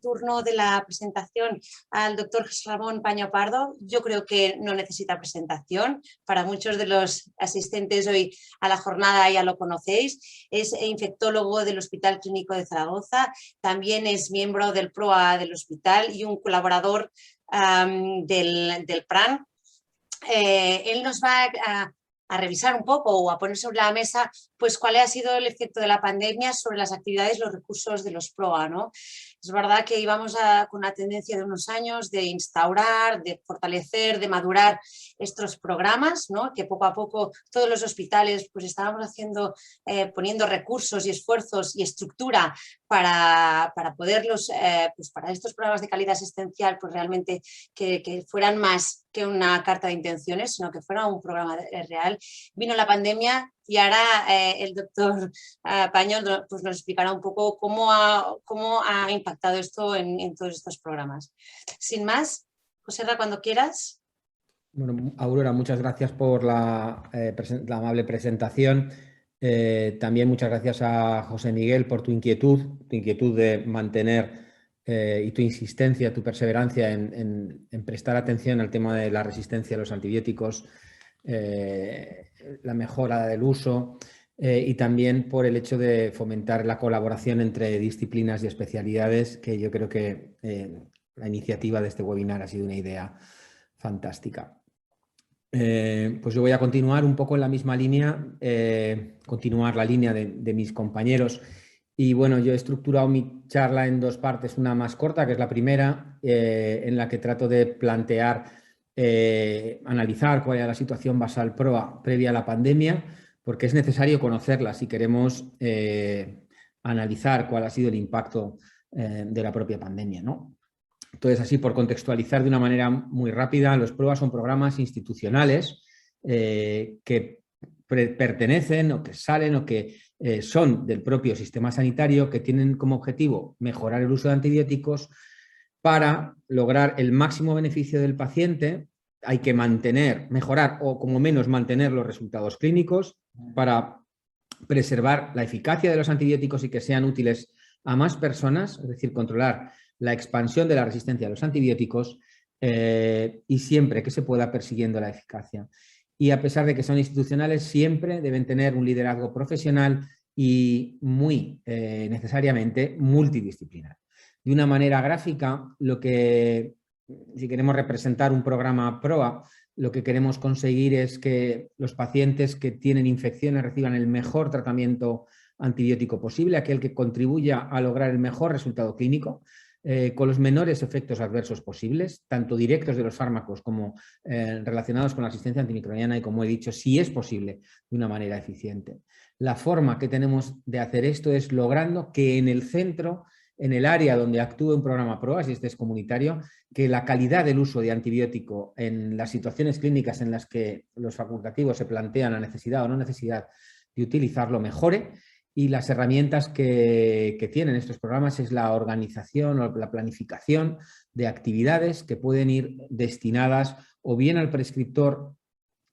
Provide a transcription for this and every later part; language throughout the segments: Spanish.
turno de la presentación al doctor Ramón Paño Pardo. Yo creo que no necesita presentación. Para muchos de los asistentes hoy a la jornada ya lo conocéis. Es infectólogo del Hospital Clínico de Zaragoza. También es miembro del PROA del hospital y un colaborador del PRAN. Él nos va a revisar un poco o a poner sobre la mesa pues cuál ha sido el efecto de la pandemia sobre las actividades y los recursos de los PROA, ¿no? Es verdad que íbamos con una tendencia de unos años de instaurar, de fortalecer, de madurar estos programas, ¿no? Que poco a poco todos los hospitales pues estábamos haciendo, poniendo recursos y esfuerzos y estructura para poderlos, pues para estos programas de calidad asistencial, pues realmente que fueran más que una carta de intenciones, sino que fuera un programa real. Vino la pandemia y ahora el doctor Paño pues nos explicará un poco cómo ha impactado esto en todos estos programas. Sin más, Joserra, cuando quieras. Bueno, Aurora, muchas gracias por la amable presentación. También muchas gracias a José Miguel por tu inquietud de mantener y tu insistencia, tu perseverancia en prestar atención al tema de la resistencia a los antibióticos, la mejora del uso y también por el hecho de fomentar la colaboración entre disciplinas y especialidades, que yo creo que la iniciativa de este webinar ha sido una idea fantástica. Pues yo voy a continuar un poco en la misma línea, continuar la línea de mis compañeros. Y bueno, yo he estructurado mi charla en dos partes, una más corta, que es la primera, en la que trato de plantear, analizar cuál era la situación basal PROA previa a la pandemia, porque es necesario conocerla si queremos analizar cuál ha sido el impacto de la propia pandemia, ¿no? Entonces, así por contextualizar de una manera muy rápida, los PROA son programas institucionales que pertenecen o que salen o que son del propio sistema sanitario, que tienen como objetivo mejorar el uso de antibióticos para lograr el máximo beneficio del paciente. Hay que mejorar o como menos mantener los resultados clínicos para preservar la eficacia de los antibióticos y que sean útiles a más personas, es decir, controlar la expansión de la resistencia a los antibióticos y siempre que se pueda persiguiendo la eficacia. Y a pesar de que son institucionales, siempre deben tener un liderazgo profesional y muy necesariamente multidisciplinar. De una manera gráfica, si queremos representar un programa PROA, lo que queremos conseguir es que los pacientes que tienen infecciones reciban el mejor tratamiento antibiótico posible, aquel que contribuya a lograr el mejor resultado clínico, con los menores efectos adversos posibles, tanto directos de los fármacos como relacionados con la asistencia antimicrobiana y, como he dicho, si es posible, de una manera eficiente. La forma que tenemos de hacer esto es logrando que en el centro, en el área donde actúe un programa PROA, si este es comunitario, que la calidad del uso de antibiótico en las situaciones clínicas en las que los facultativos se plantean la necesidad o no necesidad de utilizarlo mejore. Y las herramientas que tienen estos programas es la organización o la planificación de actividades que pueden ir destinadas o bien al prescriptor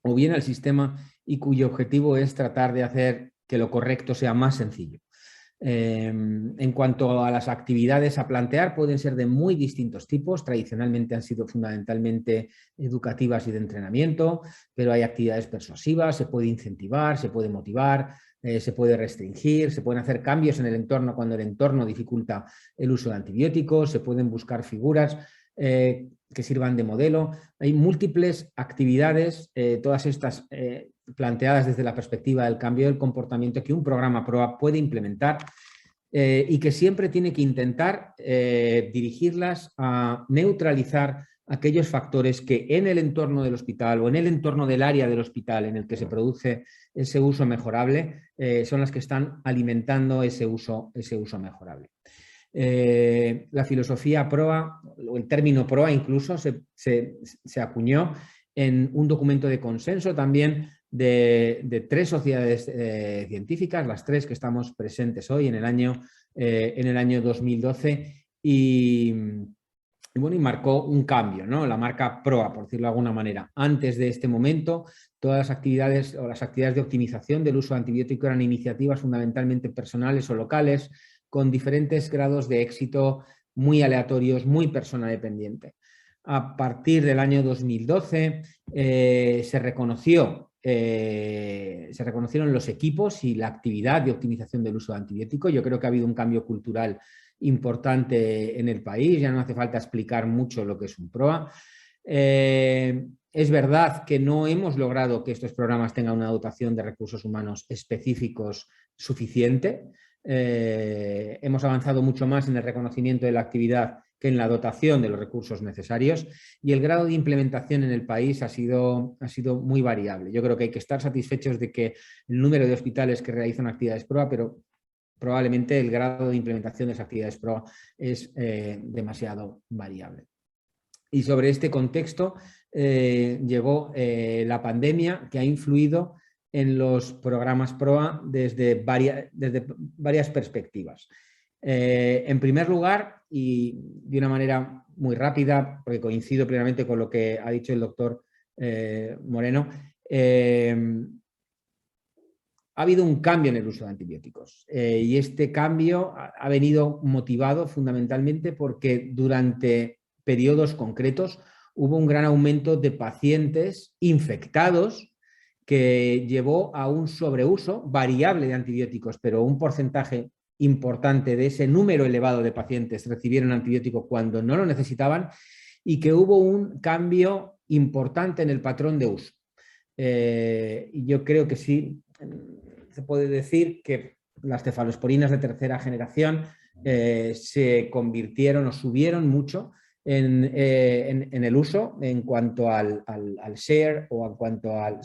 o bien al sistema y cuyo objetivo es tratar de hacer que lo correcto sea más sencillo. En cuanto a las actividades a plantear, pueden ser de muy distintos tipos. Tradicionalmente han sido fundamentalmente educativas y de entrenamiento, pero hay actividades persuasivas, se puede incentivar, se puede motivar, se puede restringir, se pueden hacer cambios en el entorno cuando el entorno dificulta el uso de antibióticos, se pueden buscar figuras que sirvan de modelo. Hay múltiples actividades, todas estas planteadas desde la perspectiva del cambio del comportamiento que un programa PROA puede implementar y que siempre tiene que intentar dirigirlas a neutralizar aquellos factores que en el entorno del hospital o en el entorno del área del hospital en el que se produce ese uso mejorable son las que están alimentando ese uso mejorable. La filosofía PROA, o el término PROA incluso, se acuñó en un documento de consenso también de tres sociedades científicas, las tres que estamos presentes hoy en el año 2012 y marcó un cambio, ¿no? La marca PROA, por decirlo de alguna manera. Antes de este momento, todas las actividades de optimización del uso de antibiótico eran iniciativas fundamentalmente personales o locales, con diferentes grados de éxito muy aleatorios, muy persona dependiente. A partir del año 2012 se reconocieron los equipos y la actividad de optimización del uso de antibióticos. Yo creo que ha habido un cambio cultural importante en el país, ya no hace falta explicar mucho lo que es un PROA. Es verdad que no hemos logrado que estos programas tengan una dotación de recursos humanos específicos suficiente. Hemos avanzado mucho más en el reconocimiento de la actividad que en la dotación de los recursos necesarios, y el grado de implementación en el país ha sido muy variable. Yo creo que hay que estar satisfechos de que el número de hospitales que realizan actividades PROA, pero probablemente el grado de implementación de esas actividades PROA es demasiado variable. Y sobre este contexto llegó la pandemia, que ha influido en los programas PROA desde varias perspectivas. En primer lugar, y de una manera muy rápida, porque coincido plenamente con lo que ha dicho el doctor Moreno, ha habido un cambio en el uso de antibióticos y este cambio ha venido motivado fundamentalmente porque durante periodos concretos hubo un gran aumento de pacientes infectados que llevó a un sobreuso variable de antibióticos, pero un porcentaje importante de ese número elevado de pacientes recibieron antibiótico cuando no lo necesitaban, y que hubo un cambio importante en el patrón de uso. Y yo creo que sí, se puede decir que las cefalosporinas de tercera generación se convirtieron o subieron mucho en el uso en cuanto al share o en cuanto al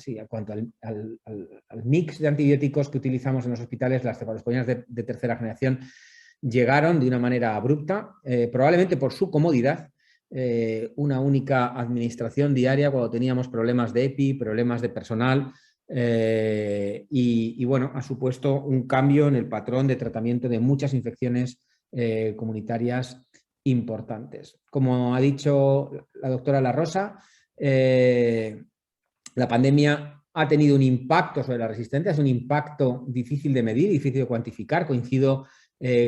mix de antibióticos que utilizamos en los hospitales. Las cefalosporinas de tercera generación llegaron de una manera abrupta, probablemente por su comodidad, una única administración diaria cuando teníamos problemas de EPI, problemas de personal, y bueno, ha supuesto un cambio en el patrón de tratamiento de muchas infecciones comunitarias importantes. Como ha dicho la doctora La Rosa, la pandemia ha tenido un impacto sobre la resistencia, es un impacto difícil de medir, difícil de cuantificar, coincido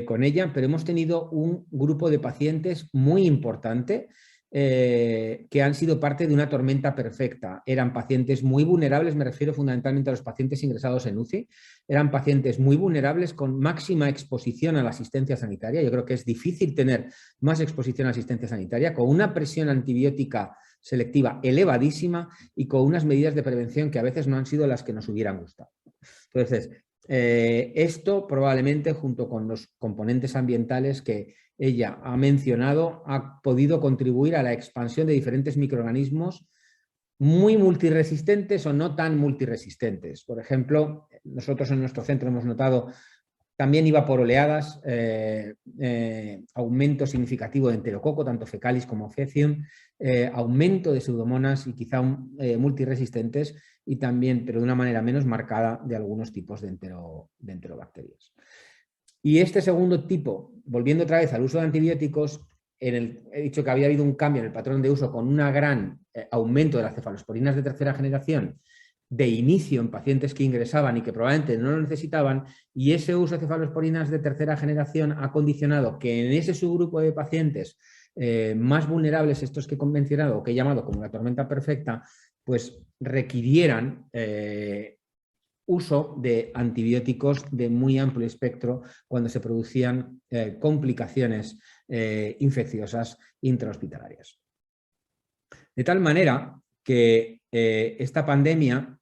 con ella, pero hemos tenido un grupo de pacientes muy importante que han sido parte de una tormenta perfecta. Eran pacientes muy vulnerables, me refiero fundamentalmente a los pacientes ingresados en UCI, eran pacientes muy vulnerables con máxima exposición a la asistencia sanitaria. Yo creo que es difícil tener más exposición a la asistencia sanitaria, con una presión antibiótica selectiva elevadísima y con unas medidas de prevención que a veces no han sido las que nos hubieran gustado. Entonces, esto probablemente, junto con los componentes ambientales que ella ha mencionado, ha podido contribuir a la expansión de diferentes microorganismos muy multiresistentes o no tan multiresistentes. Por ejemplo, nosotros en nuestro centro hemos notado, también iba por oleadas, aumento significativo de enterococo, tanto fecalis como faecium, aumento de pseudomonas y quizá multiresistentes, y también, pero de una manera menos marcada, de algunos tipos de enterobacterias. Y este segundo tipo, volviendo otra vez al uso de antibióticos, he dicho que había habido un cambio en el patrón de uso con un gran aumento de las cefalosporinas de tercera generación de inicio en pacientes que ingresaban y que probablemente no lo necesitaban, y ese uso de cefalosporinas de tercera generación ha condicionado que en ese subgrupo de pacientes más vulnerables, estos que he mencionado o que he llamado como la tormenta perfecta, pues requirieran uso de antibióticos de muy amplio espectro cuando se producían complicaciones infecciosas intrahospitalarias. De tal manera que esta pandemia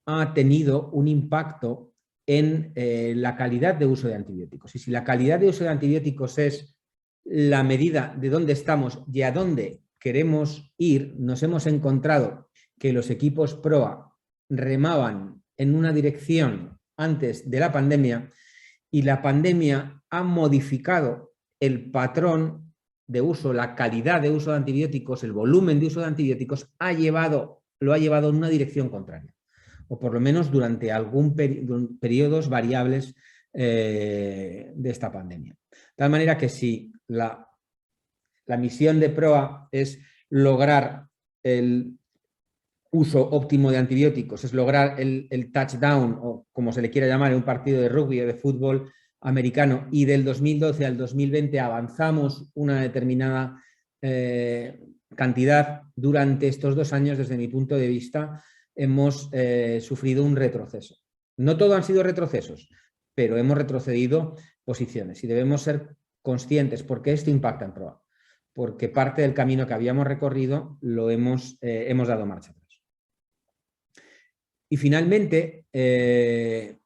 ha tenido un impacto en la calidad de uso de antibióticos. Y si la calidad de uso de antibióticos es la medida de dónde estamos y a dónde queremos ir, nos hemos encontrado que los equipos PROA remaban en una dirección antes de la pandemia, y la pandemia ha modificado el patrón de uso, la calidad de uso de antibióticos, el volumen de uso de antibióticos, lo ha llevado en una dirección contraria, o por lo menos durante algún periodos variables de esta pandemia. De tal manera que si la misión de PROA es lograr el uso óptimo de antibióticos, es lograr el touchdown, o como se le quiera llamar en un partido de rugby o de fútbol, americano, y del 2012 al 2020 avanzamos una determinada cantidad, durante estos 2 años, desde mi punto de vista, hemos sufrido un retroceso. No todo han sido retrocesos, pero hemos retrocedido posiciones y debemos ser conscientes porque esto impacta en Proa, porque parte del camino que habíamos recorrido lo hemos dado marcha atrás. Y finalmente, el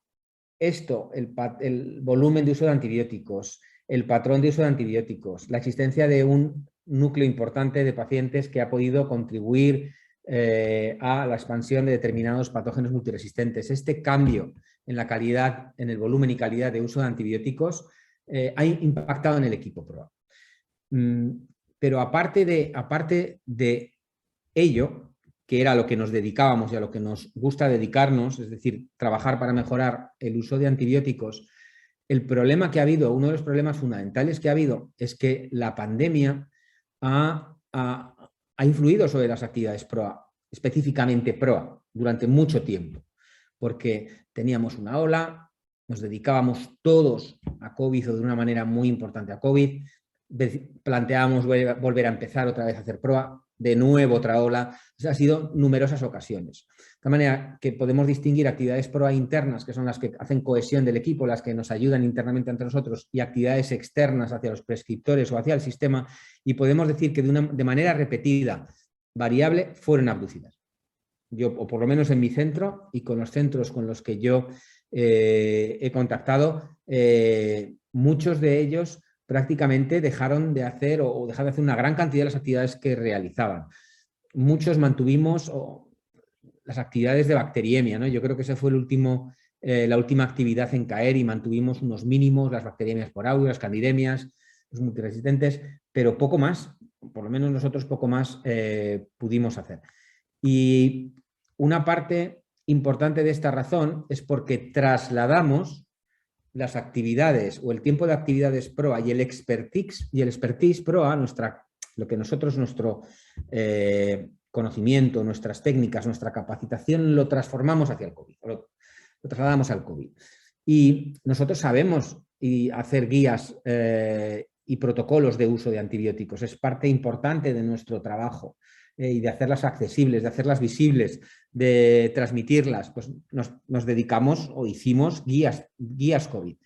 volumen de uso de antibióticos, el patrón de uso de antibióticos, la existencia de un núcleo importante de pacientes que ha podido contribuir a la expansión de determinados patógenos multiresistentes. Este cambio en la calidad, en el volumen y calidad de uso de antibióticos ha impactado en el equipo Proa. Pero aparte de ello, que era a lo que nos dedicábamos y a lo que nos gusta dedicarnos, es decir, trabajar para mejorar el uso de antibióticos, el problema que ha habido, uno de los problemas fundamentales que ha habido, es que la pandemia ha influido sobre las actividades Proa, específicamente Proa, durante mucho tiempo, porque teníamos una ola, nos dedicábamos todos a COVID o de una manera muy importante a COVID, planteábamos volver a empezar otra vez a hacer Proa, de nuevo otra ola, o sea, ha sido numerosas ocasiones. De manera que podemos distinguir actividades Proa internas, que son las que hacen cohesión del equipo, las que nos ayudan internamente entre nosotros, y actividades externas hacia los prescriptores o hacia el sistema, y podemos decir que de manera repetida, variable, fueron abducidas. Yo, o por lo menos en mi centro y con los centros con los que yo he contactado, muchos de ellos prácticamente dejaron de hacer o dejaron de hacer una gran cantidad de las actividades que realizaban. Muchos mantuvimos las actividades de bacteriemia, ¿no? Yo creo que ese fue la última actividad en caer y mantuvimos unos mínimos, las bacteriemias por audio, las candidemias, los multiresistentes, pero poco más, por lo menos nosotros poco más pudimos hacer. Y una parte importante de esta razón es porque trasladamos las actividades o el tiempo de actividades Proa y el expertise Proa, lo que nosotros, nuestro conocimiento, nuestras técnicas, nuestra capacitación, lo transformamos hacia el COVID, lo trasladamos al COVID. Y nosotros sabemos hacer guías y protocolos de uso de antibióticos, es parte importante de nuestro trabajo. Y de hacerlas accesibles, de hacerlas visibles, de transmitirlas, pues nos dedicamos o hicimos guías COVID.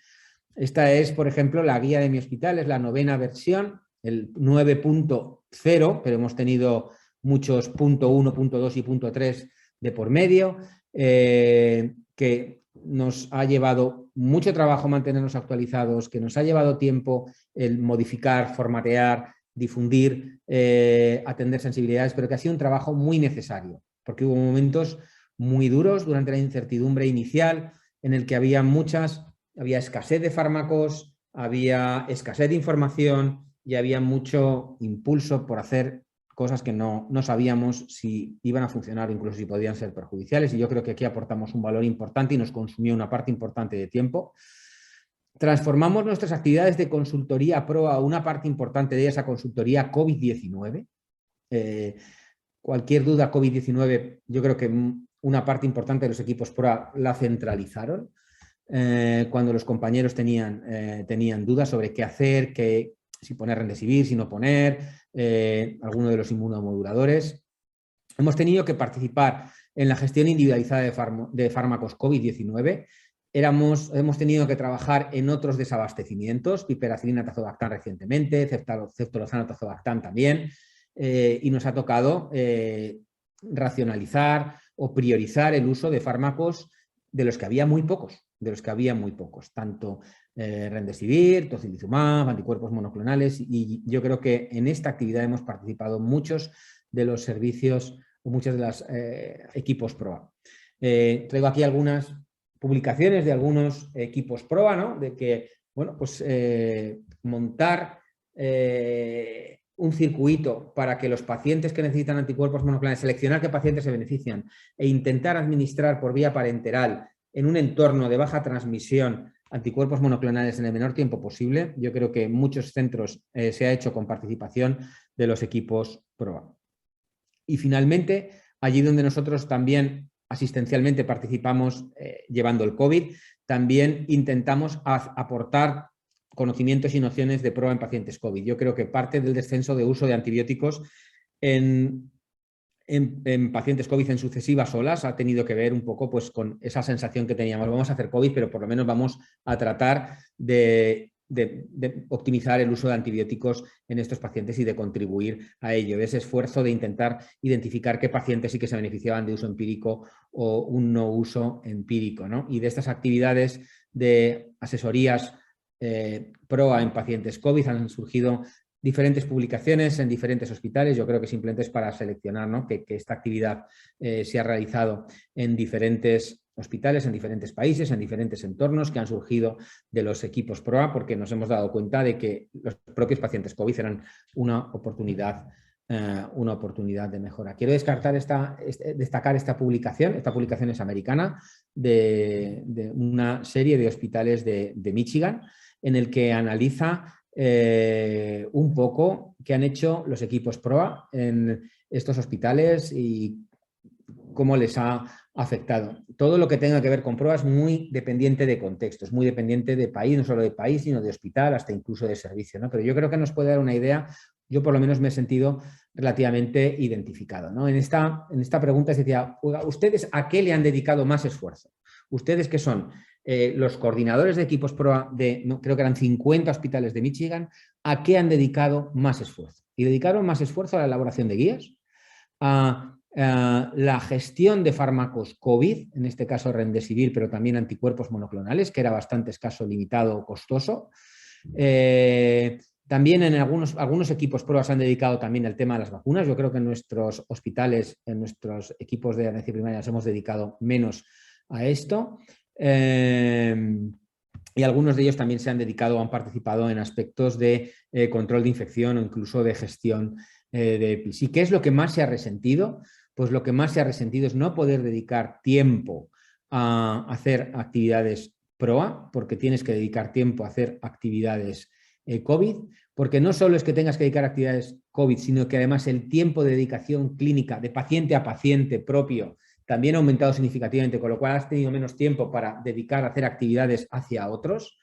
Esta es, por ejemplo, la guía de mi hospital, es la 9ª versión, el 9.0, pero hemos tenido muchos .1, .2 y .3 de por medio, que nos ha llevado mucho trabajo mantenernos actualizados, que nos ha llevado tiempo el modificar, formatear, difundir, atender sensibilidades, pero que ha sido un trabajo muy necesario, porque hubo momentos muy duros durante la incertidumbre inicial en el que había escasez de fármacos, había escasez de información y había mucho impulso por hacer cosas que no sabíamos si iban a funcionar o incluso si podían ser perjudiciales, y yo creo que aquí aportamos un valor importante y nos consumió una parte importante de tiempo. Transformamos nuestras actividades de consultoría Proa, una parte importante de ellas a consultoría COVID-19. Cualquier duda COVID-19, yo creo que una parte importante de los equipos Proa la centralizaron. Cuando los compañeros tenían dudas sobre qué hacer, si poner Remdesivir, si no poner, alguno de los inmunomoduladores. Hemos tenido que participar en la gestión individualizada de fármacos COVID-19. Hemos tenido que trabajar en otros desabastecimientos, piperacilina, tazobactam recientemente, ceftolozano, tazobactam también, y nos ha tocado racionalizar o priorizar el uso de fármacos de los que había muy pocos, tanto Remdesivir, tocilizumab, anticuerpos monoclonales, y yo creo que en esta actividad hemos participado muchos de los servicios o muchos de los equipos Proa. Traigo aquí algunas publicaciones de algunos equipos Proa, ¿no? De que, bueno, pues montar un circuito para que los pacientes que necesitan anticuerpos monoclonales, seleccionar qué pacientes se benefician e intentar administrar por vía parenteral en un entorno de baja transmisión anticuerpos monoclonales en el menor tiempo posible. Yo creo que en muchos centros se ha hecho con participación de los equipos Proa. Y finalmente, allí donde nosotros también asistencialmente participamos llevando el COVID, también intentamos aportar conocimientos y nociones de PROA en pacientes COVID. Yo creo que parte del descenso de uso de antibióticos en pacientes COVID en sucesivas olas ha tenido que ver un poco pues, con esa sensación que teníamos. Vamos a hacer COVID, pero por lo menos vamos a tratar de optimizar el uso de antibióticos en estos pacientes y de contribuir a ello, de ese esfuerzo de intentar identificar qué pacientes sí que se beneficiaban de uso empírico o un no uso empírico, ¿no? Y de estas actividades de asesorías PROA en pacientes COVID han surgido diferentes publicaciones en diferentes hospitales. Yo creo que simplemente es para seleccionar, ¿no? que esta actividad se ha realizado en diferentes hospitales, en diferentes países, en diferentes entornos que han surgido de los equipos PROA, porque nos hemos dado cuenta de que los propios pacientes COVID eran una oportunidad de mejora. Quiero destacar esta publicación. Esta publicación es americana, de una serie de hospitales de Michigan, en el que analiza un poco qué han hecho los equipos PROA en estos hospitales y cómo les ha afectado. Todo lo que tenga que ver con PROA es muy dependiente de contexto, es muy dependiente de país, no solo de país, sino de hospital, hasta incluso de servicio, ¿no? Pero yo creo que nos puede dar una idea. Yo por lo menos me he sentido relativamente identificado, ¿no? En esta pregunta se decía, ¿ustedes a qué le han dedicado más esfuerzo? ¿Ustedes qué son? Los coordinadores de equipos PROA creo que eran 50 hospitales de Michigan, ¿a qué han dedicado más esfuerzo? Y dedicaron más esfuerzo a la elaboración de guías, a la gestión de fármacos COVID, en este caso Remdesivir, pero también anticuerpos monoclonales, que era bastante escaso, limitado, costoso. También en algunos equipos PROA se han dedicado también al tema de las vacunas. Yo creo que en nuestros hospitales, en nuestros equipos de atención primaria nos hemos dedicado menos a esto. Y algunos de ellos también se han dedicado o han participado en aspectos de control de infección o incluso de gestión de EPIs. ¿Y qué es lo que más se ha resentido? Pues lo que más se ha resentido es no poder dedicar tiempo a hacer actividades PROA, porque tienes que dedicar tiempo a hacer actividades COVID, porque no solo es que tengas que dedicar actividades COVID, sino que además el tiempo de dedicación clínica de paciente a paciente propio también ha aumentado significativamente, con lo cual has tenido menos tiempo para dedicar a hacer actividades hacia otros.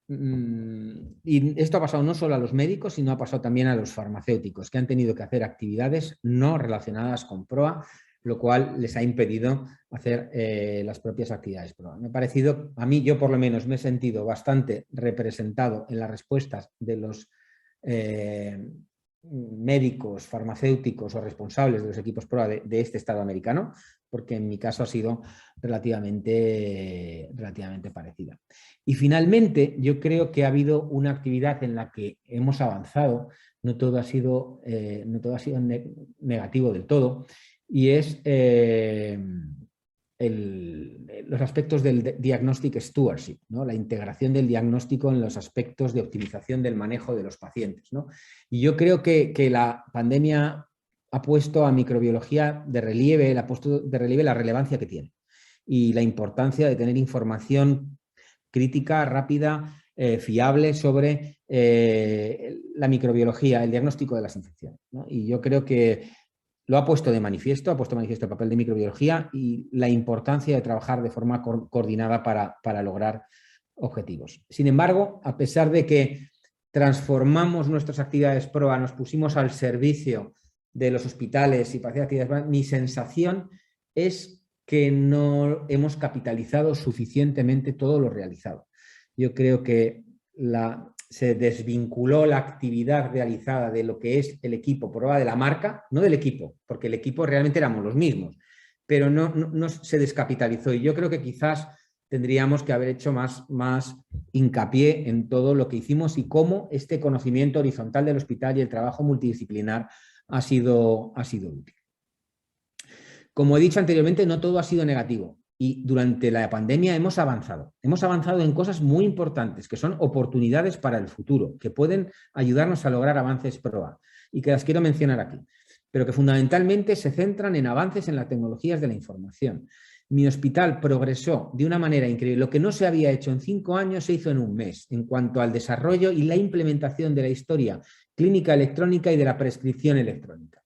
Y esto ha pasado no solo a los médicos, sino ha pasado también a los farmacéuticos, que han tenido que hacer actividades no relacionadas con PROA, lo cual les ha impedido hacer las propias actividades PROA. Me ha parecido, a mí yo por lo menos me he sentido bastante representado en las respuestas de los médicos, farmacéuticos o responsables de los equipos PROA de este estado americano, porque en mi caso ha sido relativamente parecida. Y finalmente, yo creo que ha habido una actividad en la que hemos avanzado, no todo ha sido negativo del todo, y es los aspectos del Diagnostic Stewardship, ¿no? La integración del diagnóstico en los aspectos de optimización del manejo de los pacientes, ¿no? Y yo creo que la pandemia ha puesto a microbiología de relieve, ha puesto de relieve la relevancia que tiene y la importancia de tener información crítica, rápida, fiable sobre la microbiología, el diagnóstico de las infecciones, ¿no? Y yo creo que lo ha puesto de manifiesto, el papel de microbiología y la importancia de trabajar de forma coordinada para lograr objetivos. Sin embargo, a pesar de que transformamos nuestras actividades PROA, nos pusimos al servicio de los hospitales y para hacer actividades, mi sensación es que no hemos capitalizado suficientemente todo lo realizado. Yo creo que se desvinculó la actividad realizada de lo que es el equipo PROA de la marca, no del equipo, porque el equipo realmente éramos los mismos, pero no se descapitalizó y yo creo que quizás tendríamos que haber hecho más hincapié en todo lo que hicimos y cómo este conocimiento horizontal del hospital y el trabajo multidisciplinar ha sido útil. Como he dicho anteriormente, no todo ha sido negativo y durante la pandemia hemos avanzado en cosas muy importantes que son oportunidades para el futuro, que pueden ayudarnos a lograr avances PROA y que las quiero mencionar aquí, pero que fundamentalmente se centran en avances en las tecnologías de la información. Mi hospital progresó de una manera increíble. Lo que no se había hecho en 5 años se hizo en un mes en cuanto al desarrollo y la implementación de la historia clínica electrónica y de la prescripción electrónica.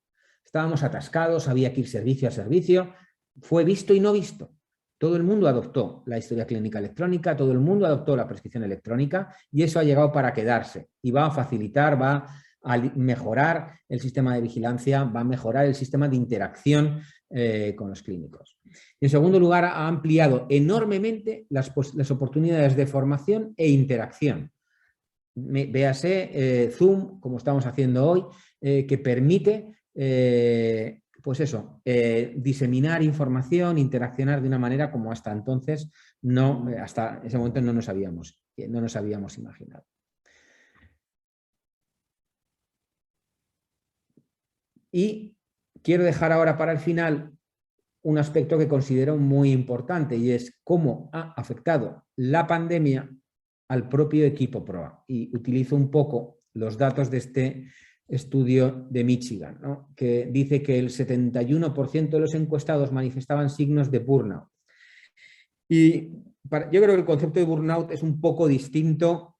estábamos atascados, había que ir servicio a servicio, fue visto y no visto. Todo el mundo adoptó la historia clínica electrónica, todo el mundo adoptó la prescripción electrónica y eso ha llegado para quedarse y va a facilitar, va a mejorar el sistema de vigilancia, va a mejorar el sistema de interacción con los clínicos. En segundo lugar, ha ampliado enormemente las oportunidades de formación e interacción. Véase Zoom, como estamos haciendo hoy, que permite pues eso, diseminar información, interaccionar de una manera como hasta entonces, hasta ese momento no nos habíamos imaginado. Y quiero dejar ahora para el final un aspecto que considero muy importante y es cómo ha afectado la pandemia al propio equipo PROA. Y utilizo un poco los datos de este estudio de Michigan, ¿no? Que dice que el 71% de los encuestados manifestaban signos de burnout. Y yo creo que el concepto de burnout es un poco distinto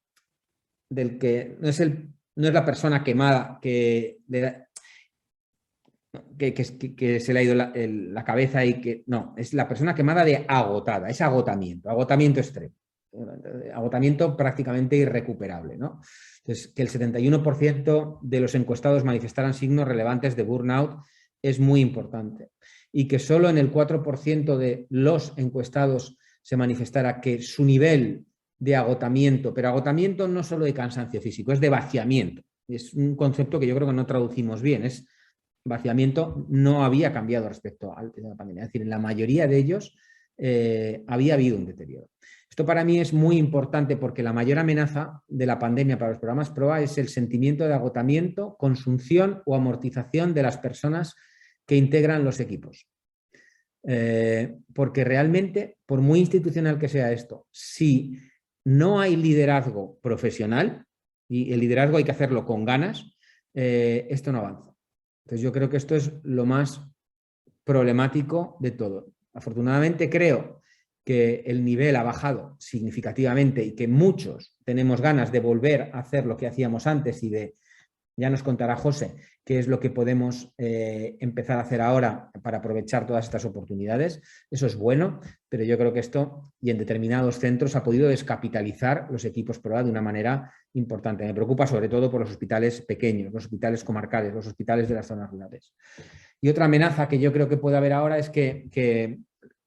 del que no es la persona quemada que se le ha ido la cabeza y que no, es la persona quemada de agotada, es agotamiento extremo, agotamiento prácticamente irrecuperable, ¿no? Entonces, que el 71% de los encuestados manifestaran signos relevantes de burnout es muy importante y que solo en el 4% de los encuestados se manifestara que su nivel de agotamiento, pero agotamiento no solo de cansancio físico, es de vaciamiento. Es un concepto que yo creo que no traducimos bien, es vaciamiento, no había cambiado respecto a la pandemia. Es decir, en la mayoría de ellos había habido un deterioro. Esto para mí es muy importante porque la mayor amenaza de la pandemia para los programas PROA es el sentimiento de agotamiento, consunción o amortización de las personas que integran los equipos. Porque realmente, por muy institucional que sea esto, si no hay liderazgo profesional, y el liderazgo hay que hacerlo con ganas, esto no avanza. Entonces yo creo que esto es lo más problemático de todo. Afortunadamente creo que el nivel ha bajado significativamente y que muchos tenemos ganas de volver a hacer lo que hacíamos antes y de, ya nos contará José, qué es lo que podemos empezar a hacer ahora para aprovechar todas estas oportunidades. Eso es bueno, pero yo creo que esto, y en determinados centros, ha podido descapitalizar los equipos PROA de una manera importante. Me preocupa sobre todo por los hospitales pequeños, los hospitales comarcales, los hospitales de las zonas rurales. Y otra amenaza que yo creo que puede haber ahora es que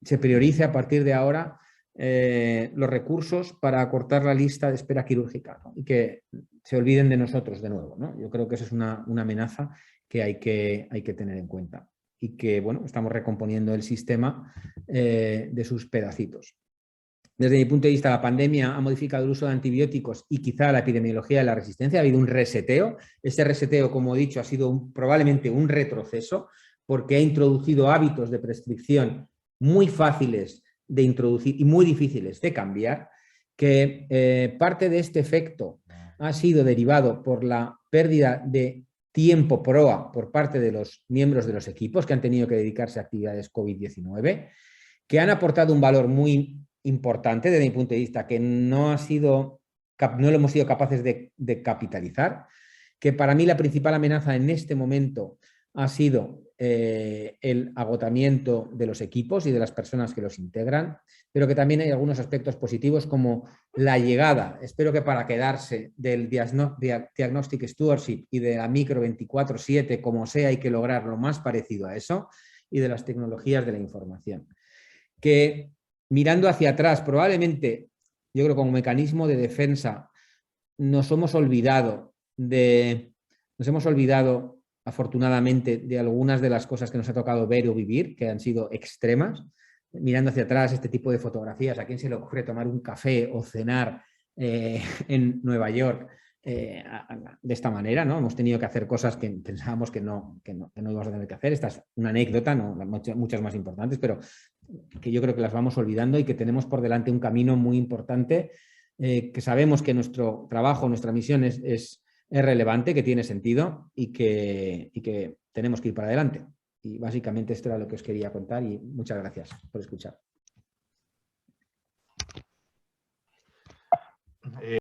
se priorice a partir de ahora los recursos para acortar la lista de espera quirúrgica, ¿no? Y que se olviden de nosotros de nuevo, ¿no? Yo creo que esa es una amenaza que hay que tener en cuenta y que, bueno, estamos recomponiendo el sistema de sus pedacitos. Desde mi punto de vista, la pandemia ha modificado el uso de antibióticos y quizá la epidemiología de la resistencia. Ha habido un reseteo. Ese reseteo, como he dicho, ha sido probablemente un retroceso porque ha introducido hábitos de prescripción muy fáciles de introducir y muy difíciles de cambiar, que parte de este efecto ha sido derivado por la pérdida de tiempo PROA por parte de los miembros de los equipos que han tenido que dedicarse a actividades COVID-19, que han aportado un valor muy importante desde mi punto de vista, que no lo hemos sido capaces de capitalizar, que para mí la principal amenaza en este momento ha sido el agotamiento de los equipos y de las personas que los integran, pero que también hay algunos aspectos positivos como la llegada, espero que para quedarse, del Diagnostic Stewardship y de la Micro 24/7, como sea, hay que lograr lo más parecido a eso, y de las tecnologías de la información. Que mirando hacia atrás, probablemente, yo creo que como mecanismo de defensa, nos hemos olvidado afortunadamente de algunas de las cosas que nos ha tocado ver o vivir, que han sido extremas. Mirando hacia atrás este tipo de fotografías, ¿a quién se le ocurre tomar un café o cenar en Nueva York de esta manera, ¿no? Hemos tenido que hacer cosas que pensábamos que no íbamos a tener que hacer. Esta es una anécdota, ¿no? Muchas más importantes, pero que yo creo que las vamos olvidando y que tenemos por delante un camino muy importante, que sabemos que nuestro trabajo, nuestra misión es relevante, que tiene sentido y que tenemos que ir para adelante. Y básicamente esto era lo que os quería contar y muchas gracias por escuchar.